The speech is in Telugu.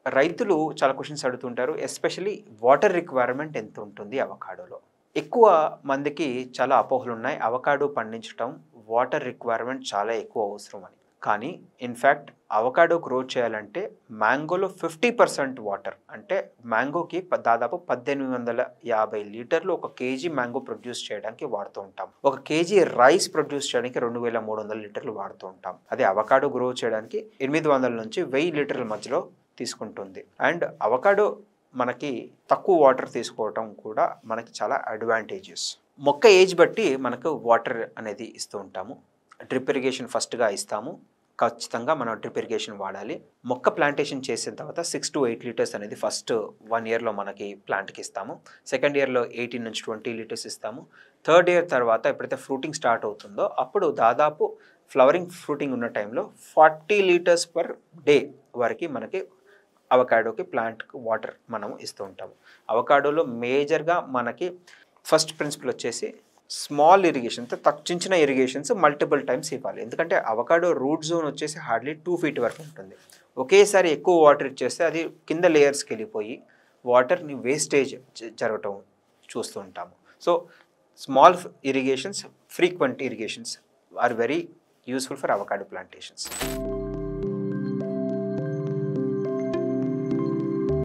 రైతులు చాలా క్వెషన్స్ అడుగుతుంటారు. ఎస్పెషల్లీ వాటర్ రిక్వైర్మెంట్ ఎంత ఉంటుంది అవకాడోలో? ఎక్కువ మందికి చాలా అపోహలున్నాయి. అవకాడో పండించటం వాటర్ రిక్వైర్మెంట్ చాలా ఎక్కువ అవసరం అని. కానీ ఇన్‌ఫాక్ట్ అవకాడో గ్రో చేయాలంటే మ్యాంగోలో 50% వాటర్ అంటే మ్యాంగోకి దాదాపు 1850 లీటర్లు ఒక కేజీ మ్యాంగో ప్రొడ్యూస్ చేయడానికి వాడుతూ ఉంటాం. ఒక కేజీ రైస్ ప్రొడ్యూస్ చేయడానికి 2300 లీటర్లు వాడుతూ ఉంటాం. అదే అవకాడో గ్రో చేయడానికి 800 నుంచి 1000 లీటర్ల మధ్యలో తీసుకుంటుంది. అండ్ అవకాడో మనకి తక్కువ వాటర్ తీసుకోవటం కూడా మనకి చాలా అడ్వాంటేజెస్. మొక్క ఏజ్ బట్టి మనకు వాటర్ అనేది ఇస్తూ ఉంటాము. డ్రిప్ ఇరిగేషన్ ఫస్ట్‌గా ఇస్తాము. ఖచ్చితంగా మనం డ్రిప్ ఇరిగేషన్ వాడాలి. మొక్క ప్లాంటేషన్ చేసిన తర్వాత 6-8 లీటర్స్ అనేది ఫస్ట్ 1 ఇయర్‌లో మనకి ప్లాంట్‌కి ఇస్తాము. సెకండ్ ఇయర్‌లో 18-20 లీటర్స్ ఇస్తాము. థర్డ్ ఇయర్ తర్వాత ఎప్పుడైతే ఫ్రూటింగ్ స్టార్ట్ అవుతుందో అప్పుడు దాదాపు ఫ్రూటింగ్ ఉన్న టైంలో 40 లీటర్స్ పర్ డే వరకు మనకి అవకాడోకి ప్లాంట్‌కి వాటర్ మనం ఇస్తూ ఉంటాము. అవకాడోలో మేజర్‌గా మనకి ఫస్ట్ ప్రిన్సిపల్ వచ్చేసి స్మాల్ ఇరిగేషన్ చిన్న చిన్న ఇరిగేషన్స్ మల్టిపుల్ టైమ్స్ ఇవ్వాలి. ఎందుకంటే అవకాడో రూట్ జోన్ వచ్చేసి హార్డ్లీ 2 ఫీట్ వరకు ఉంటుంది. ఒకేసారి ఎక్కువ వాటర్ ఇచ్చేస్తే అది కింద లేయర్స్‌కి వెళ్ళిపోయి వాటర్‌ని వేస్టేజ్ జరగటం చూస్తూ ఉంటాము. So small irrigations, frequent irrigations are very useful for avocado plantations.